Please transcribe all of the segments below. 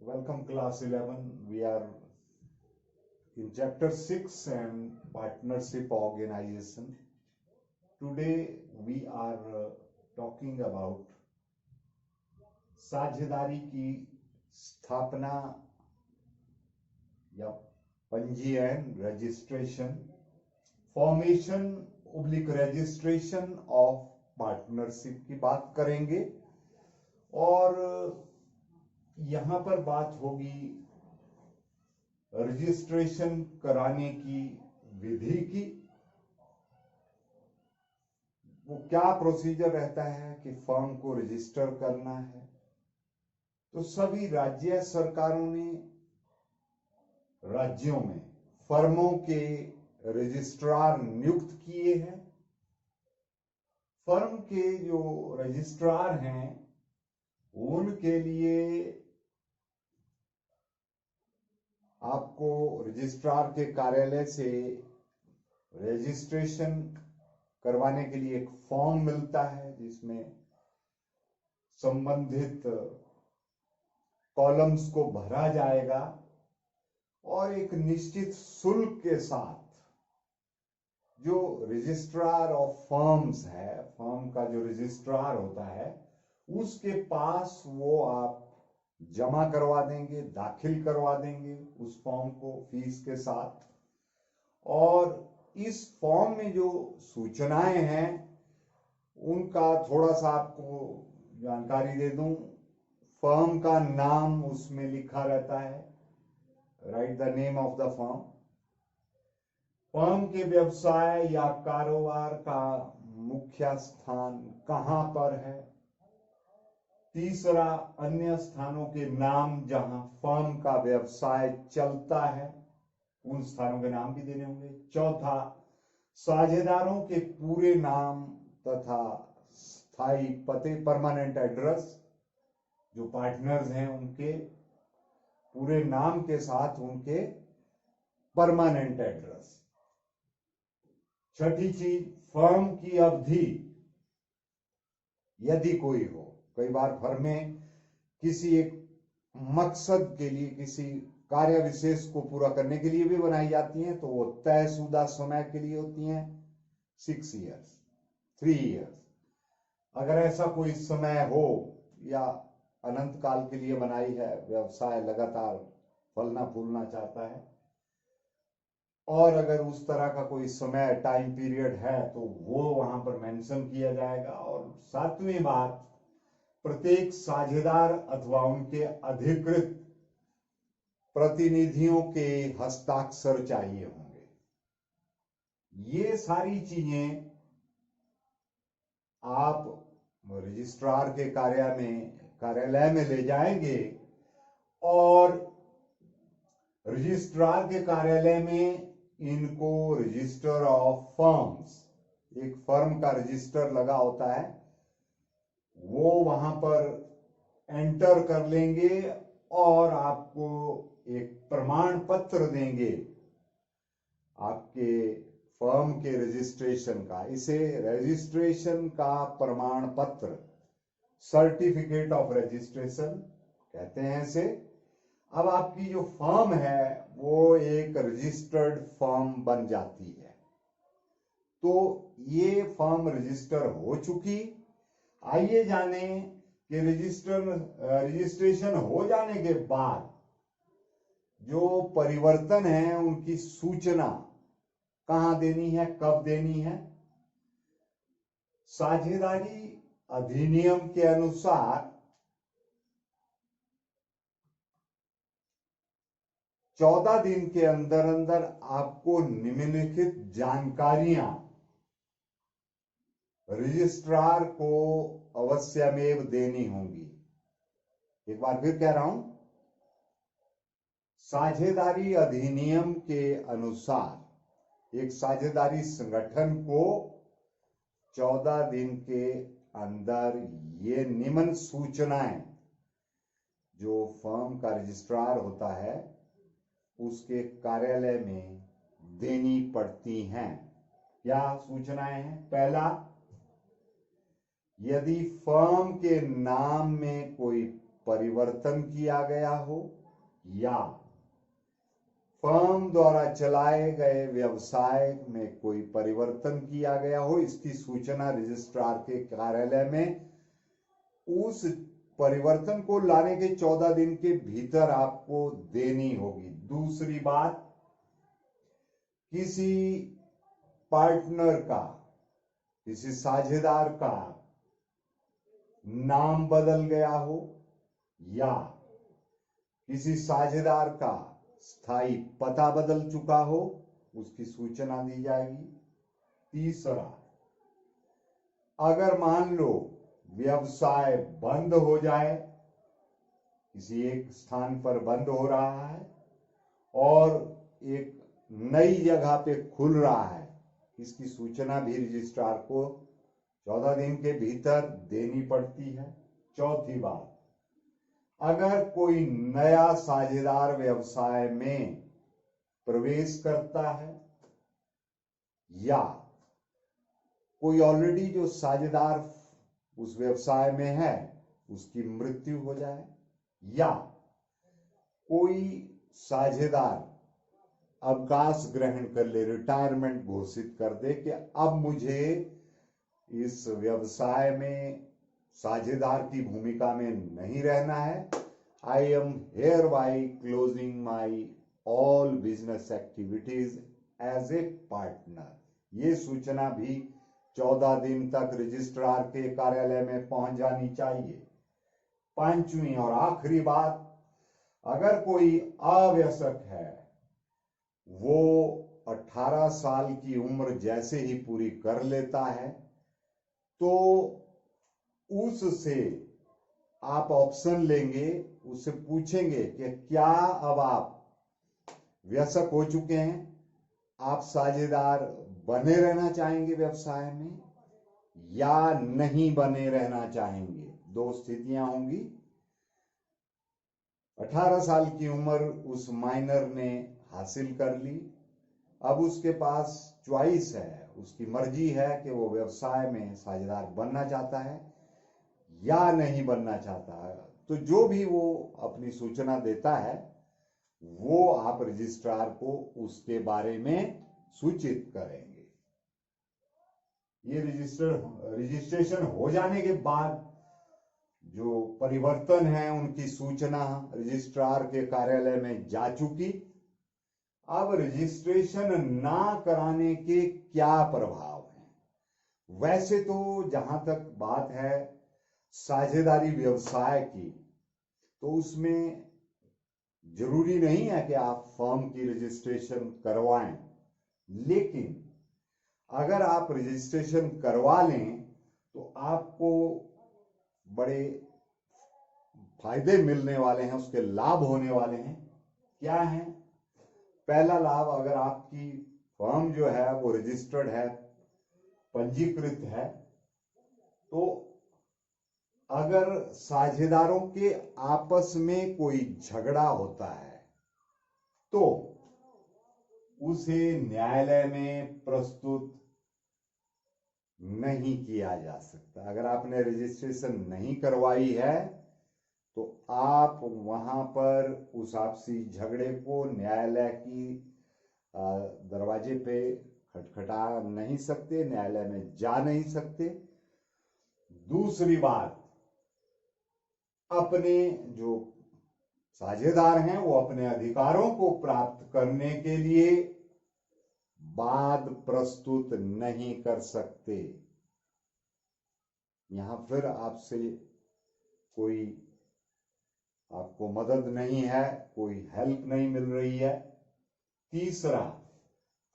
Welcome class 11. We are in chapter 6 and partnership organization. Today we are talking about साझेदारी की स्थापना या पंजीयन registration formation oblique registration of partnership की बात करेंगे और यहां पर बात होगी रजिस्ट्रेशन कराने की विधि की। वो क्या प्रोसीजर रहता है कि फर्म को रजिस्टर करना है, तो सभी राज्य सरकारों ने राज्यों में फर्मों के रजिस्ट्रार नियुक्त किए हैं। फर्म के जो रजिस्ट्रार हैं उनके लिए आपको रजिस्ट्रार के कार्यालय से रजिस्ट्रेशन करवाने के लिए एक फॉर्म मिलता है जिसमें संबंधित कॉलम्स को भरा जाएगा और एक निश्चित शुल्क के साथ जो रजिस्ट्रार ऑफ फर्म्स है, फर्म का जो रजिस्ट्रार होता है उसके पास वो आप जमा करवा देंगे, दाखिल करवा देंगे उस फॉर्म को फीस के साथ। और इस फॉर्म में जो सूचनाएं हैं उनका थोड़ा सा आपको जानकारी दे दूं। फर्म का नाम उसमें लिखा रहता है, right the name of the firm. Firm के व्यवसाय या कारोबार का मुख्य स्थान कहां पर है। तीसरा, अन्य स्थानों के नाम जहां फर्म का व्यवसाय चलता है उन स्थानों के नाम भी देने होंगे। चौथा, साझेदारों के पूरे नाम तथा स्थायी पते, परमानेंट एड्रेस, जो पार्टनर्स हैं उनके पूरे नाम के साथ उनके परमानेंट एड्रेस। छठी चीज, फर्म की अवधि यदि कोई हो। कई बार फर्में किसी एक मकसद के लिए, किसी कार्य विशेष को पूरा करने के लिए भी बनाई जाती हैं, तो वो तयशुदा समय के लिए होती हैं, 6 ईयर्स, 3 ईयर्स। अगर ऐसा कोई समय हो या अनंत काल के लिए बनाई है, व्यवसाय लगातार फलना फूलना चाहता है, और अगर उस तरह का कोई समय टाइम पीरियड है तो वो वहां पर मेंशन किया जाएगा। और सातवीं बात, प्रत्येक साझेदार अथवा उनके अधिकृत प्रतिनिधियों के हस्ताक्षर चाहिए होंगे। ये सारी चीजें आप रजिस्ट्रार के कार्यालय में ले जाएंगे और रजिस्ट्रार के कार्यालय में इनको रजिस्टर ऑफ फर्म्स, एक फर्म का रजिस्टर लगा होता है, वो वहां पर एंटर कर लेंगे और आपको एक प्रमाण पत्र देंगे आपके फर्म के रजिस्ट्रेशन का। इसे रजिस्ट्रेशन का प्रमाण पत्र, सर्टिफिकेट ऑफ रजिस्ट्रेशन कहते हैं इसे। अब आपकी जो फर्म है वो एक रजिस्टर्ड फर्म बन जाती है। तो ये फर्म रजिस्टर हो चुकी। आइए जाने कि रजिस्ट्रेशन हो जाने के बाद जो परिवर्तन है उनकी सूचना कहां देनी है, कब देनी है। साझेदारी अधिनियम के अनुसार 14 दिन के अंदर अंदर आपको निम्नलिखित जानकारियां रजिस्ट्रार को अवश्यमेव देनी होंगी। एक बार फिर कह रहा हूं, साझेदारी अधिनियम के अनुसार एक साझेदारी संगठन को 14 दिन के अंदर ये निम्न सूचनाएं जो फर्म का रजिस्ट्रार होता है उसके कार्यालय में देनी पड़ती हैं। क्या सूचनाएं हैं? पहला, यदि फर्म के नाम में कोई परिवर्तन किया गया हो या फर्म द्वारा चलाए गए व्यवसाय में कोई परिवर्तन किया गया हो, इसकी सूचना रजिस्ट्रार के कार्यालय में उस परिवर्तन को लाने के 14 दिन के भीतर आपको देनी होगी। दूसरी बात, किसी पार्टनर का, किसी साझेदार का नाम बदल गया हो या किसी साझेदार का स्थायी पता बदल चुका हो, उसकी सूचना दी जाएगी। तीसरा, अगर मान लो व्यवसाय बंद हो जाए, किसी एक स्थान पर बंद हो रहा है और एक नई जगह पे खुल रहा है, इसकी सूचना भी रजिस्ट्रार को 14 दिन के भीतर देनी पड़ती है। चौथी बात, अगर कोई नया साझेदार व्यवसाय में प्रवेश करता है या कोई ऑलरेडी जो साझेदार उस व्यवसाय में है उसकी मृत्यु हो जाए या कोई साझेदार अवकाश ग्रहण कर ले, रिटायरमेंट घोषित कर दे कि अब मुझे इस व्यवसाय में साझेदार की भूमिका में नहीं रहना है, I am here by closing my all business activities as a partner, ये सूचना भी 14 दिन तक रजिस्ट्रार के कार्यालय में पहुंच जानी चाहिए। पांचवी और आखिरी बात, अगर कोई अवयस्क है, वो 18 साल की उम्र जैसे ही पूरी कर लेता है तो उससे आप ऑप्शन लेंगे, उससे पूछेंगे कि क्या अब आप वयस्क हो चुके हैं, आप साझेदार बने रहना चाहेंगे व्यवसाय में या नहीं बने रहना चाहेंगे। दो स्थितियां होंगी। 18 साल की उम्र उस माइनर ने हासिल कर ली, अब उसके पास चॉइस है, उसकी मर्जी है कि वो व्यवसाय में साझेदार बनना चाहता है या नहीं बनना चाहता है। तो जो भी वो अपनी सूचना देता है वो आप रजिस्ट्रार को उसके बारे में सूचित करेंगे। ये रजिस्ट्रेशन हो जाने के बाद जो परिवर्तन है उनकी सूचना रजिस्ट्रार के कार्यालय में जा चुकी। अब रजिस्ट्रेशन ना कराने के क्या प्रभाव हैं? वैसे तो जहां तक बात है साझेदारी व्यवसाय की, तो उसमें जरूरी नहीं है कि आप फर्म की रजिस्ट्रेशन करवाएं, लेकिन अगर आप रजिस्ट्रेशन करवा लें तो आपको बड़े फायदे मिलने वाले हैं, उसके लाभ होने वाले हैं। क्या है? पहला लाभ, अगर आपकी फर्म जो है वो रजिस्टर्ड है, पंजीकृत है, तो अगर साझेदारों के आपस में कोई झगड़ा होता है तो उसे न्यायालय में प्रस्तुत नहीं किया जा सकता। अगर आपने रजिस्ट्रेशन नहीं करवाई है तो आप वहां पर उस आपसी झगड़े को न्यायालय की दरवाजे पे खटखटा नहीं सकते, न्यायालय में जा नहीं सकते। दूसरी बात, अपने जो साझेदार हैं वो अपने अधिकारों को प्राप्त करने के लिए वाद प्रस्तुत नहीं कर सकते। यहां फिर आपसे कोई आपको मदद नहीं है, कोई हेल्प नहीं मिल रही है। तीसरा,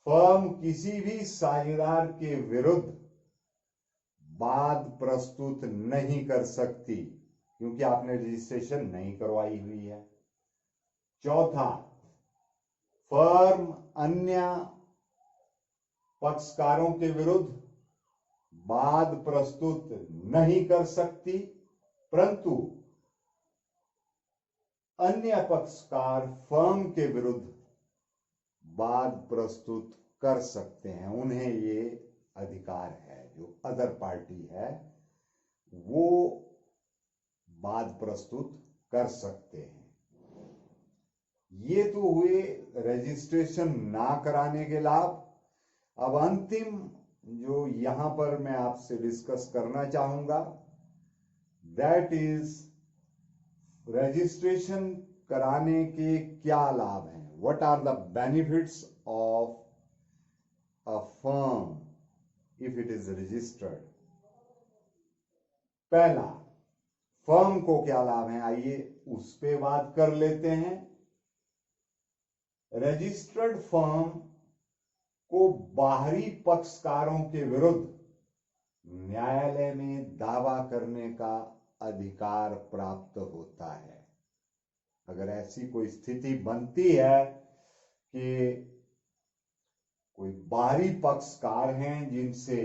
फर्म किसी भी साझेदार के विरुद्ध वाद प्रस्तुत नहीं कर सकती क्योंकि आपने रजिस्ट्रेशन नहीं करवाई हुई है। चौथा, फर्म अन्य पक्षकारों के विरुद्ध वाद प्रस्तुत नहीं कर सकती, परंतु अन्य पक्षकार फर्म के विरुद्ध वाद प्रस्तुत कर सकते हैं। उन्हें ये अधिकार है, जो अदर पार्टी है वो वाद प्रस्तुत कर सकते हैं। ये तो हुए रजिस्ट्रेशन ना कराने के लाभ। अब अंतिम जो यहां पर मैं आपसे डिस्कस करना चाहूंगा, दैट इज रजिस्ट्रेशन कराने के क्या लाभ हैं, what are the benefits of a firm if it is registered. पहला, फर्म को क्या लाभ है, आइए उस पे बात कर लेते हैं। रजिस्टर्ड फर्म को बाहरी पक्षकारों के विरुद्ध न्यायालय में दावा करने का अधिकार प्राप्त होता है। अगर ऐसी कोई स्थिति बनती है कि कोई बाहरी पक्षकार हैं जिनसे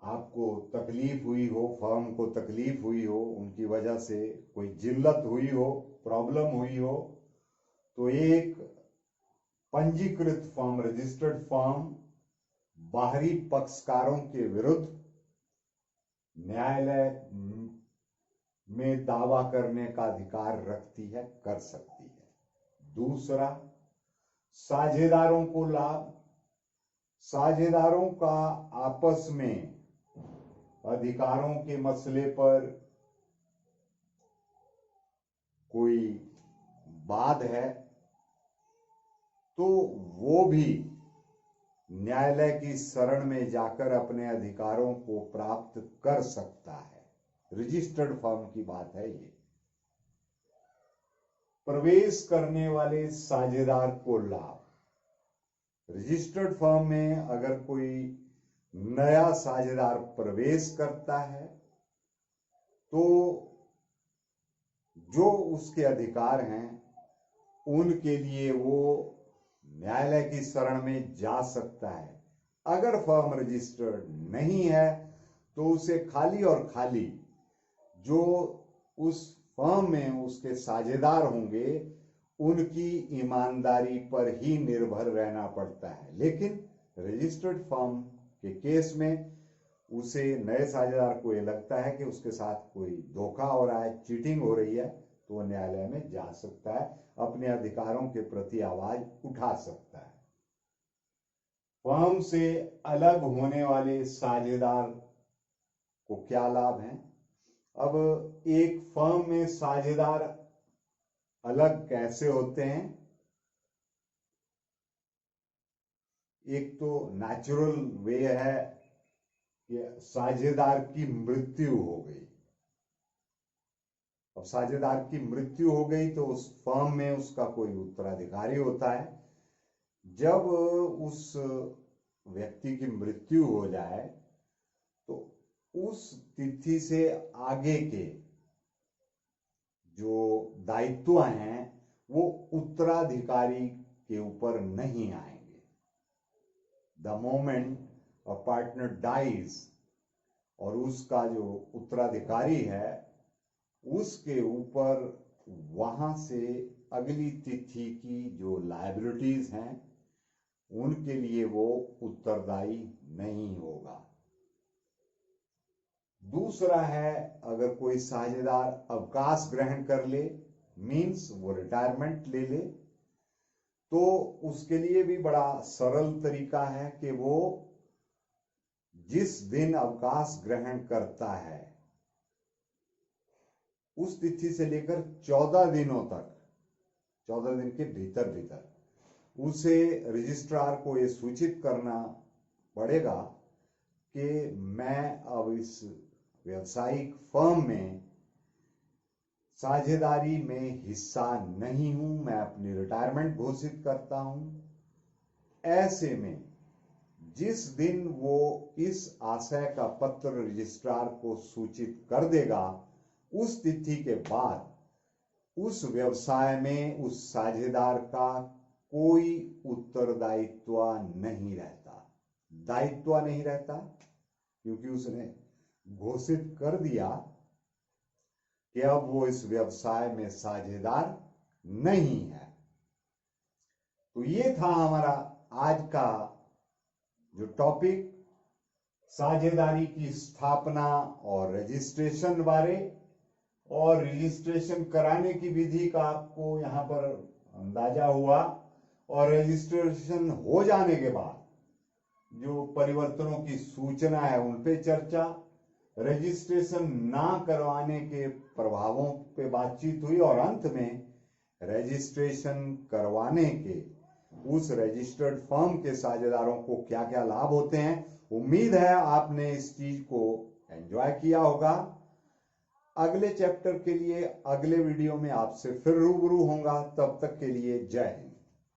आपको तकलीफ हुई हो, फर्म को तकलीफ हुई हो, उनकी वजह से कोई जिल्लत हुई हो, प्रॉब्लम हुई हो, तो एक पंजीकृत फर्म, रजिस्टर्ड फर्म बाहरी पक्षकारों के विरुद्ध न्यायालय में दावा करने का अधिकार रखती है, कर सकती है। दूसरा, साझेदारों को लाभ। साझेदारों का आपस में अधिकारों के मसले पर कोई वाद है तो वो भी न्यायालय की शरण में जाकर अपने अधिकारों को प्राप्त कर सकता है। रजिस्टर्ड फर्म की बात है ये। प्रवेश करने वाले साझेदार को लाभ। रजिस्टर्ड फर्म में अगर कोई नया साझेदार प्रवेश करता है तो जो उसके अधिकार हैं उनके लिए वो न्यायालय की शरण में जा सकता है। अगर फर्म रजिस्टर्ड नहीं है तो उसे खाली और खाली जो उस फर्म में उसके साझेदार होंगे उनकी ईमानदारी पर ही निर्भर रहना पड़ता है। लेकिन रजिस्टर्ड फर्म के केस में उसे, नए साझेदार को ये लगता है कि उसके साथ कोई धोखा हो रहा है, चीटिंग हो रही है, तो वो न्यायालय में जा सकता है, अपने अधिकारों के प्रति आवाज उठा सकता है। फर्म से अलग होने वाले साझेदार को क्या लाभ है। अब एक फर्म में साझेदार अलग कैसे होते हैं। एक तो नेचुरल वे है कि साझेदार की मृत्यु हो गई। अब साझेदार की मृत्यु हो गई तो उस फर्म में उसका कोई उत्तराधिकारी होता है। जब उस व्यक्ति की मृत्यु हो जाए तो उस तिथि से आगे के जो दायित्व हैं वो उत्तराधिकारी के ऊपर नहीं आएंगे। The moment a partner dies और उसका जो उत्तराधिकारी है उसके ऊपर वहां से अगली तिथि की जो लायबिलिटीज हैं उनके लिए वो उत्तरदायी नहीं होगा। दूसरा है, अगर कोई साझेदार अवकाश ग्रहण कर ले, मीन्स वो रिटायरमेंट ले ले, तो उसके लिए भी बड़ा सरल तरीका है कि वो जिस दिन अवकाश ग्रहण करता है उस तिथि से लेकर 14 दिनों तक, 14 दिन के भीतर भीतर उसे रजिस्ट्रार को ये सूचित करना पड़ेगा कि मैं अब इस व्यवसायिक फर्म में साझेदारी में हिस्सा नहीं हूं, मैं अपनी रिटायरमेंट घोषित करता हूं। ऐसे में जिस दिन वो इस आशय का पत्र रजिस्ट्रार को सूचित कर देगा उस तिथि के बाद उस व्यवसाय में उस साझेदार का कोई उत्तरदायित्व नहीं रहता। दायित्व नहीं रहता क्योंकि उसने घोषित कर दिया कि अब वो इस व्यवसाय में साझेदार नहीं है। तो ये था हमारा आज का जो टॉपिक, साझेदारी की स्थापना और रजिस्ट्रेशन बारे। और रजिस्ट्रेशन कराने की विधि का आपको यहाँ पर अंदाजा हुआ। और रजिस्ट्रेशन हो जाने के बाद जो परिवर्तनों की सूचना है उन पे चर्चा, रजिस्ट्रेशन ना करवाने के प्रभावों पे बातचीत हुई और अंत में रजिस्ट्रेशन करवाने के उस रजिस्टर्ड फर्म के साझेदारों को क्या क्या लाभ होते हैं। उम्मीद है आपने इस चीज को एंजॉय किया होगा। अगले चैप्टर के लिए अगले वीडियो में आपसे फिर रूबरू होऊंगा। तब तक के लिए जय हिंद।